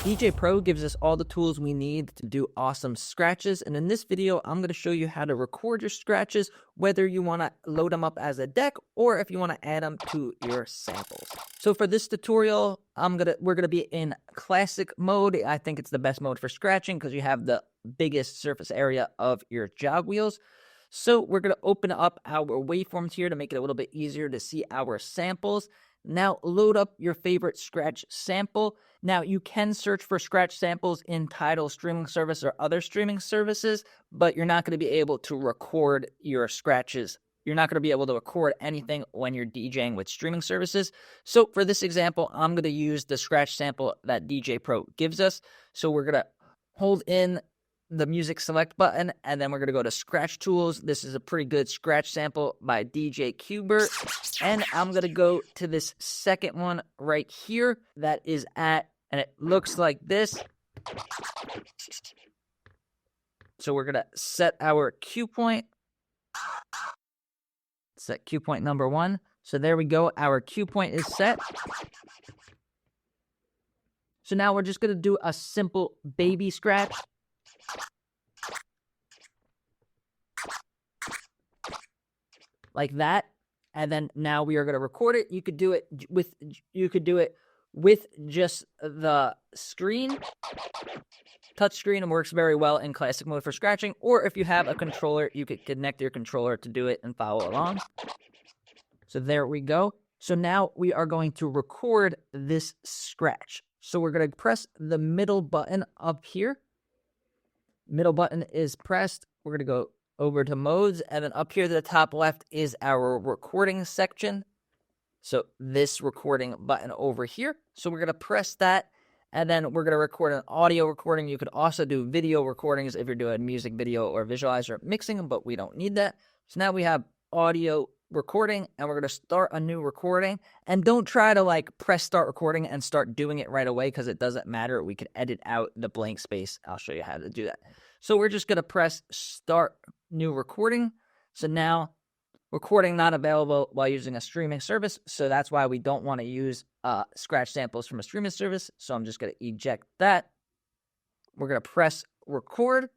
Djay Pro gives us all the tools we need to do awesome scratches, and in this video, I'm going to show you how to record your scratches, whether you want to load them up as a deck or if you want to add them to your samples. So for this tutorial, we're gonna be in classic mode. I think it's the best mode for scratching because you have the biggest surface area of your jog wheels. So we're gonna open up our waveforms here to make it a little bit easier to see our samples. Now load up your favorite scratch sample. Now you can search for scratch samples in Tidal streaming service or other streaming services, but you're not going to be able to record your scratches. You're not going to be able to record anything when you're DJing with streaming services. So for this example, I'm going to use the scratch sample that Djay Pro gives us. So we're going to hold in the music select button, and then we're going to go to scratch tools. This is a pretty good scratch sample by DJ Qbert, and I'm going to go to this second one right here that is at, and it looks like this. So we're going to set our cue point, set cue point number 1. So there we go, our cue point is set. So now we're just going to do a simple baby scratch. Like that, and then now we are going to record it. You could do it with just the screen. Touch screen works very well in classic mode for scratching, or if you have a controller, you could connect your controller to do it and follow along. So there we go. So now we are going to record this scratch. So we're going to press the middle button up here. Middle button is pressed. We're going to go over to modes, and then up here to the top left is our recording section. So this recording button over here. So we're going to press that, and then we're going to record an audio recording. You could also do video recordings if you're doing music video or visualizer mixing, but we don't need that. So now we have audio recording, and we're going to start a new recording. And don't try to press start recording and start doing it right away, because it doesn't matter. We could edit out the blank space. I'll show you how to do that. So we're just going to press start new recording. So now recording not available while using a streaming service. So that's why we don't want to use scratch samples from a streaming service. So I'm just going to eject that. We're going to press record.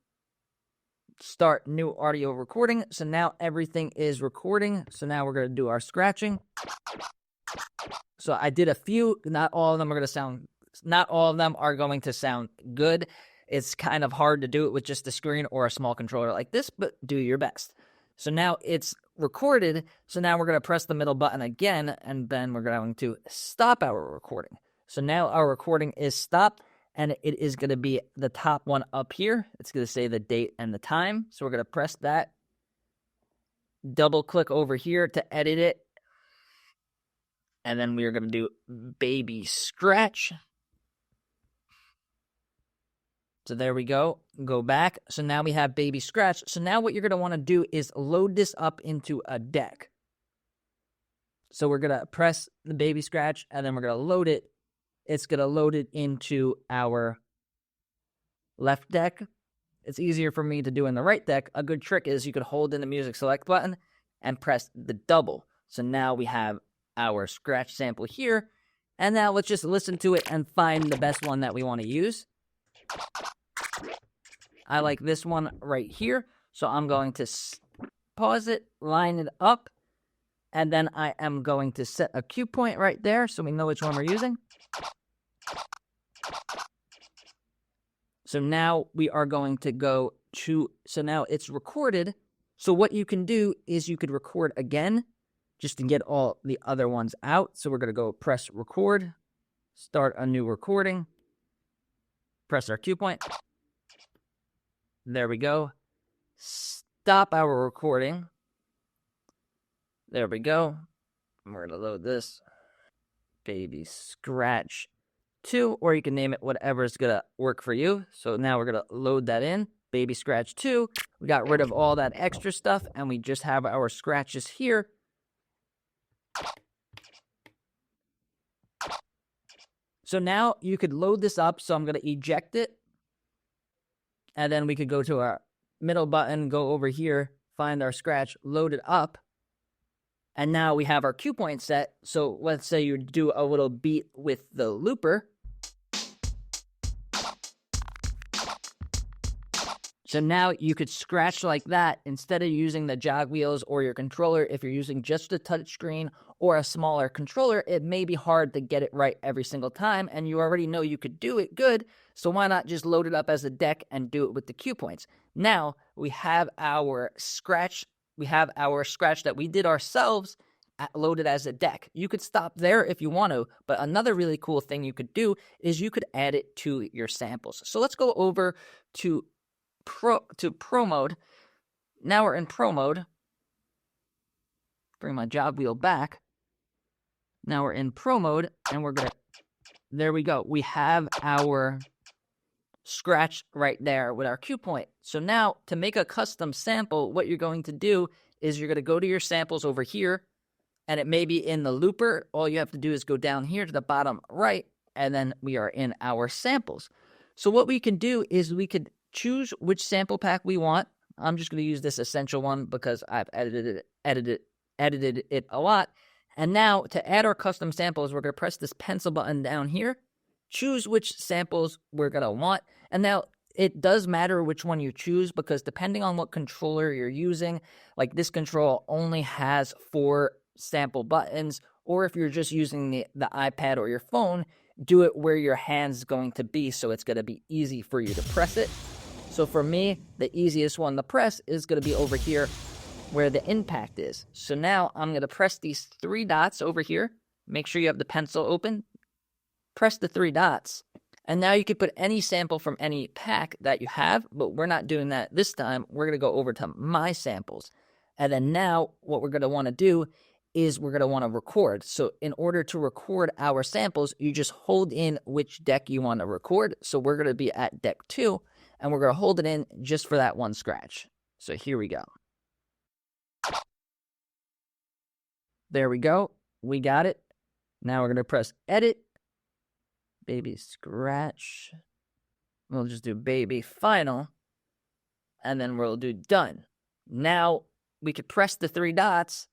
Start new audio recording. So now everything is recording. So now we're going to do our scratching. So I did a few. Not all of them are going to sound good. It's kind of hard to do it with just a screen or a small controller like this, but do your best. So now it's recorded. So now we're going to press the middle button again, and then we're going to stop our recording. So now our recording is stopped, and it is going to be the top one up here. It's going to say the date and the time. So we're going to press that. Double click over here to edit it. And then we are going to do baby scratch. So there we go. Go back. So now we have baby scratch. So now what you're going to want to do is load this up into a deck. So we're going to press the baby scratch, and then we're going to load it. It's going to load it into our left deck. It's easier for me to do in the right deck. A good trick is you could hold in the music select button and press the double. So now we have our scratch sample here. And now let's just listen to it and find the best one that we want to use. I like this one right here, so I'm going to pause it, line it up, and then I am going to set a cue point right there so we know which one we're using. So now we are going to go to, so now it's recorded. So what you can do is you could record again just to get all the other ones out. So we're going to go press record, start a new recording, press our cue point. There we go. Stop our recording. There we go. We're going to load this. Baby Scratch 2, or you can name it whatever is going to work for you. So now we're going to load that in. Baby Scratch 2. We got rid of all that extra stuff, and we just have our scratches here. So now you could load this up. So I'm going to eject it. And then we could go to our middle button, go over here, find our scratch, load it up. And now we have our cue point set. So let's say you do a little beat with the looper. So now you could scratch like that instead of using the jog wheels or your controller. If you're using just a touchscreen or a smaller controller, it may be hard to get it right every single time, and you already know you could do it good, so why not just load it up as a deck and do it with the cue points? Now we have our scratch. We have our scratch that we did ourselves loaded as a deck. You could stop there if you want to, but another really cool thing you could do is you could add it to your samples. So let's go over to Pro mode. Now we're in Pro mode. Bring my jog wheel back. Now we're in Pro mode, and we're gonna, there we go. We have our scratch right there with our cue point. So now to make a custom sample, what you're going to do is you're gonna go to your samples over here, and it may be in the looper. All you have to do is go down here to the bottom right, and then we are in our samples. So what we can do is we could choose which sample pack we want. I'm just going to use this essential one because I've edited it a lot. And now to add our custom samples, we're going to press this pencil button down here, choose which samples we're going to want. And now it does matter which one you choose, because depending on what controller you're using, like this control only has 4 sample buttons, or if you're just using the iPad or your phone, do it where your hand's going to be, so it's going to be easy for you to press it. So for me, the easiest one to press is going to be over here where the impact is. So now I'm going to press these 3 dots over here. Make sure you have the pencil open. Press the 3 dots. And now you can put any sample from any pack that you have, but we're not doing that this time. We're going to go over to My Samples. And then now what we're going to want to do is we're going to want to record. So in order to record our samples, you just hold in which deck you want to record. So we're going to be at deck 2, and we're going to hold it in just for that one scratch. So here we go. There we go. We got it. Now we're going to press edit. Baby scratch. We'll just do baby final. And then we'll do done. Now we could press the 3 dots.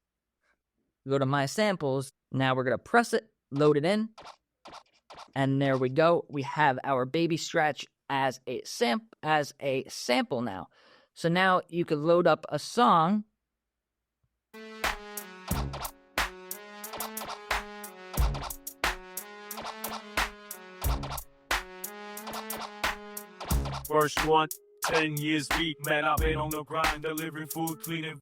Go to My Samples. Now we're going to press it, load it in. And there we go. We have our baby scratch as a sample now. So now you could load up a song. First one, 10 years deep, man, I've been on the grind, delivering food, cleaning.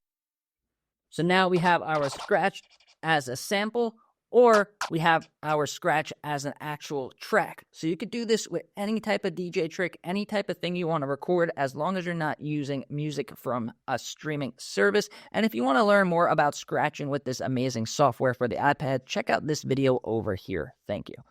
So now we have our scratch as a sample, or we have our scratch as an actual track. So you could do this with any type of DJ trick, any type of thing you want to record, as long as you're not using music from a streaming service. And if you want to learn more about scratching with this amazing software for the iPad, check out this video over here. Thank you.